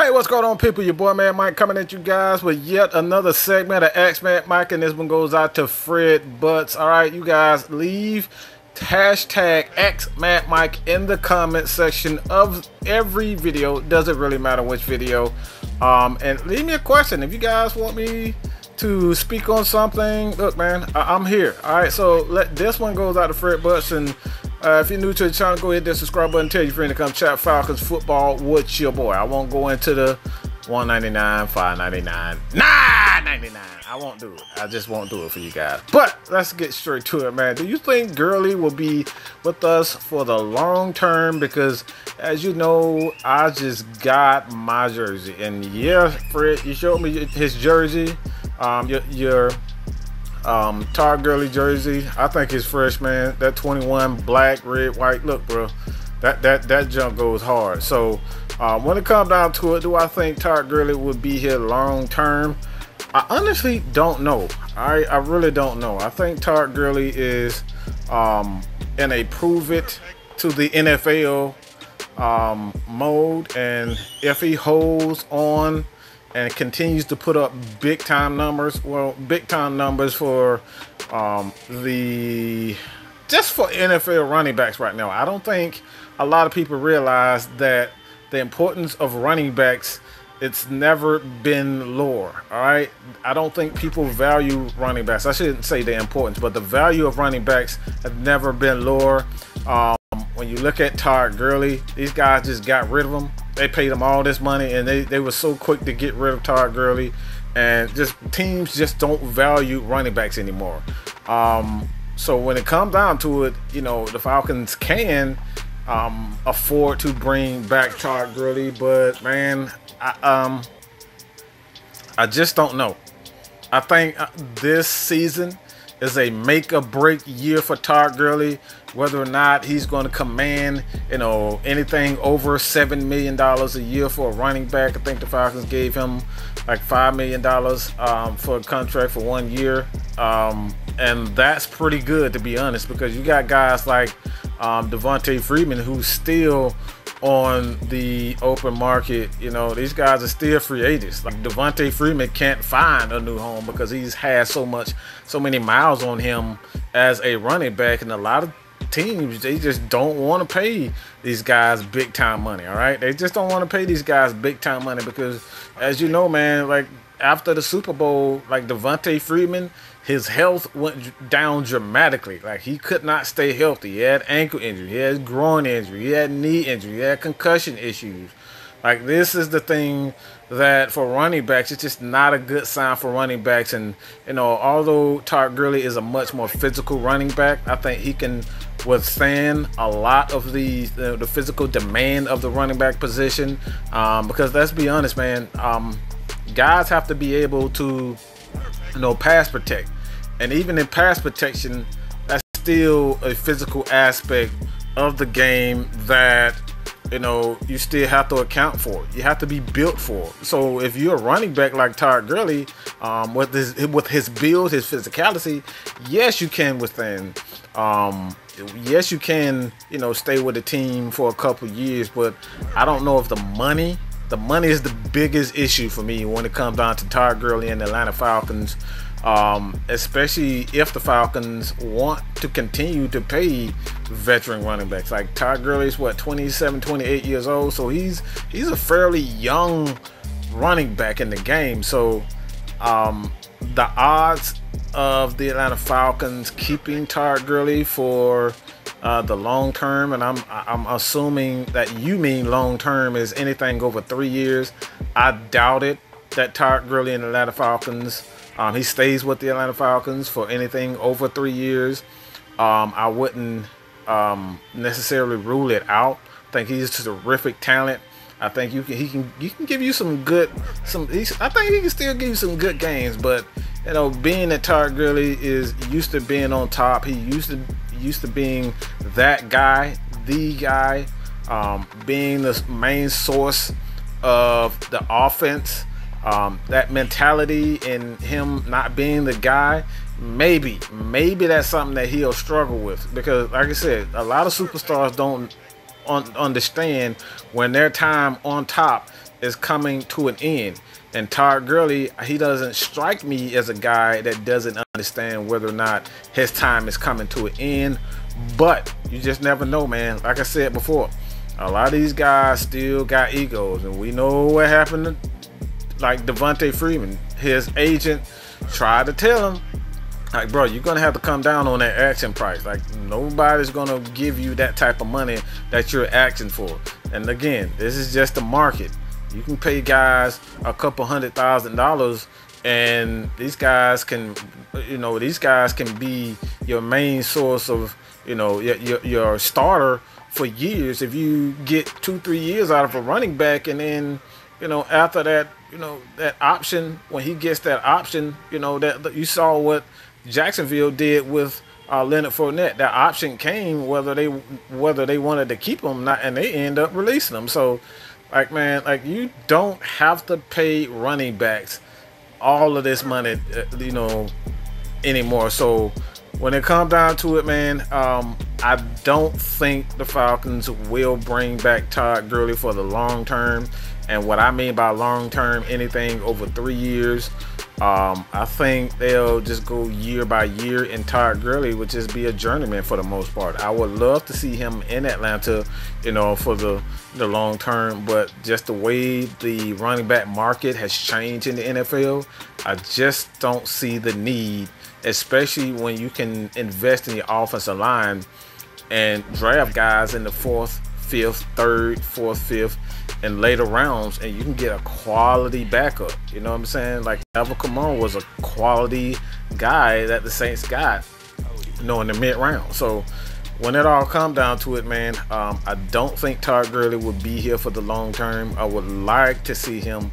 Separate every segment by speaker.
Speaker 1: Hey, what's going on, people? Your boy Man Mike coming at you guys with yet another segment of ASKMADMIKE, and this one goes out to Fred Butts. All right, you guys, leave hashtag ASKMADMIKE in the comment section of every video. Doesn't really matter which video. And leave me a question if you guys want me to speak on something. Look, man, I'm here. All right, so this one goes out to Fred Butts, and if you're new to the channel, go hit that subscribe button. Tell your friend to come chat Falcons football with your boy. I won't go into the $1.99, $5.99, $9.99. I won't do it. I just won't do it for you guys. But let's get straight to it, man. Do you think Gurley will be with us for the long term? Because as you know, I just got my jersey, and yeah, Fred, you showed me his jersey. Your Todd Gurley jersey. I think it's fresh, man. That 21 black, red, white. Look, bro, that junk goes hard. So when it comes down to it, do I think Todd Gurley would be here long term? I honestly don't know. I really don't know. I think Todd Gurley is in a prove it to the NFL mode, and if he holds on and continues to put up big time numbers, for just for NFL running backs right now. I don't think a lot of people realize that the importance of running backs, it's never been lower. All right, I don't think people value running backs. I shouldn't say the importance, but the value of running backs has never been lower. When you look at Todd Gurley, these guys just got rid of him. They paid him all this money, and they were so quick to get rid of Todd Gurley, and just teams just don't value running backs anymore. So when it comes down to it, you know, the Falcons can afford to bring back Todd Gurley, but man, I just don't know. I think this season is a make or break year for Todd Gurley, whether or not he's going to command, you know, anything over $7 million a year for a running back. I think the Falcons gave him like $5 million for a contract for 1 year. And that's pretty good, to be honest, because you got guys like Devontae Freeman, who's still on the open market. You know, these guys are still free agents. Like Devontae Freeman can't find a new home because he's had so many miles on him as a running back, and a lot of teams, they just don't want to pay these guys big time money. All right, they just don't want to pay these guys big time money because, as you know, man, like after the Super Bowl, like Devontae Freeman, his health went down dramatically. Like he could not stay healthy. He had ankle injury, he had groin injury, he had knee injury, he had concussion issues. Like, this is the thing that for running backs, it's just not a good sign for running backs. And, you know, although Todd Gurley is a much more physical running back, I think he can withstand a lot of the physical demand of the running back position. Because let's be honest, man, guys have to be able to, you know, pass protect. And even in pass protection, that's still a physical aspect of the game that, you know, you still have to account for. You have to be built for. So if you're a running back like Todd Gurley, with his build, his physicality, yes, you can withstand. Yes, you can, you know, stay with the team for a couple years. But I don't know if the money is the biggest issue for me when it comes down to Todd Gurley and the Atlanta Falcons. Especially if the Falcons want to continue to pay veteran running backs. Like Todd Gurley is what, 27, 28 years old, so he's a fairly young running back in the game. So the odds of the Atlanta Falcons keeping Todd Gurley for the long term, and I'm assuming that you mean long term is anything over 3 years. I doubt it that Todd Gurley and the Atlanta Falcons, he stays with the Atlanta Falcons for anything over 3 years. I wouldn't necessarily rule it out. I think he's a terrific talent. I think he can give you some good, I think he can still give you some good games. But, you know, being that Todd Gurley is used to being on top, he used to being that guy, the guy, being the main source of the offense. That mentality and him not being the guy, maybe that's something that he'll struggle with, because like I said, a lot of superstars don't understand when their time on top is coming to an end. And Todd Gurley, he doesn't strike me as a guy that doesn't understand whether or not his time is coming to an end. But you just never know, man. Like I said before, a lot of these guys still got egos, and we know what happened to, like, Devontae Freeman. His agent tried to tell him, like, bro, you're gonna have to come down on that action price. Like, nobody's gonna give you that type of money that you're asking for. And again, this is just the market. You can pay guys a couple $100,000, and these guys can, you know, these guys can be your main source of, you know, your starter for years. If you get 2-3 years out of a running back, and then, you know, after that, you know, that option, when he gets that option, you know, that you saw what Jacksonville did with Leonard Fournette. That option came whether they wanted to keep him or not, and they end up releasing him. So, like, man, like, you don't have to pay running backs all of this money, you know, anymore. So when it comes down to it, man, I don't think the Falcons will bring back Todd Gurley for the long term. And what I mean by long term, anything over 3 years. I think they'll just go year by year, and Todd Gurley would just be a journeyman for the most part. I would love to see him in Atlanta, you know, for the long term, but just the way the running back market has changed in the NFL, I just don't see the need, especially when you can invest in your offensive line and draft guys in the 4th, 5th, 3rd, 4th, 5th, and later rounds, and you can get a quality backup. You know what I'm saying? Like, Alvin Kamara was a quality guy that the Saints got, you know, in the mid-round. So when it all comes down to it, man, I don't think Todd Gurley will be here for the long term. I would like to see him,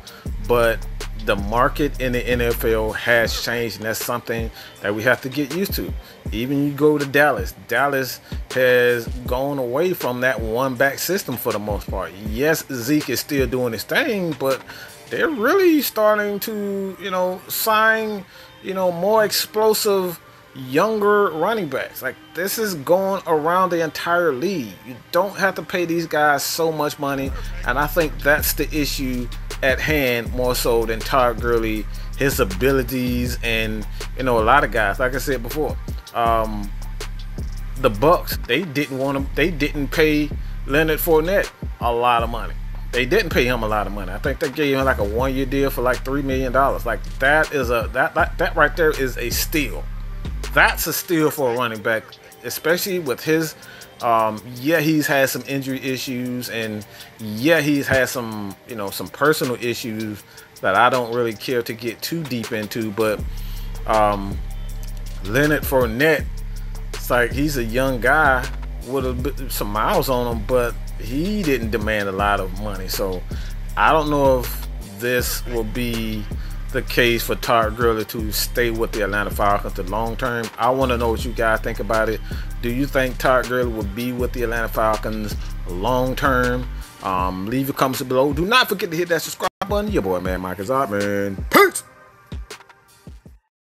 Speaker 1: but the market in the NFL has changed, and that's something that we have to get used to. Even you go to Dallas. Dallas has gone away from that one-back system for the most part. Yes, Zeke is still doing his thing, but they're really starting to, you know, sign, you know, more explosive, younger running backs. Like, this is going around the entire league. You don't have to pay these guys so much money, and I think that's the issue at hand, more so than Todd Gurley, his abilities. And, you know, a lot of guys, like I said before, the Bucks, they didn't pay Leonard Fournette a lot of money. They didn't pay him a lot of money. I think they gave him like a 1-year deal for like $3 million. Like, that is that right there is a steal. That's a steal for a running back, especially with his yeah, he's had some injury issues, and yeah, he's had some, you know, some personal issues that I don't really care to get too deep into. But Leonard Fournette, it's like, he's a young guy with some miles on him, but he didn't demand a lot of money. So I don't know if this will be the case for Todd Gurley to stay with the Atlanta Falcons the long term. I want to know what you guys think about it. Do you think Todd Gurley will be with the Atlanta Falcons long term? Leave your comments below. Do not forget to hit that subscribe button. Your boy, man, Mike is out, man. Peace.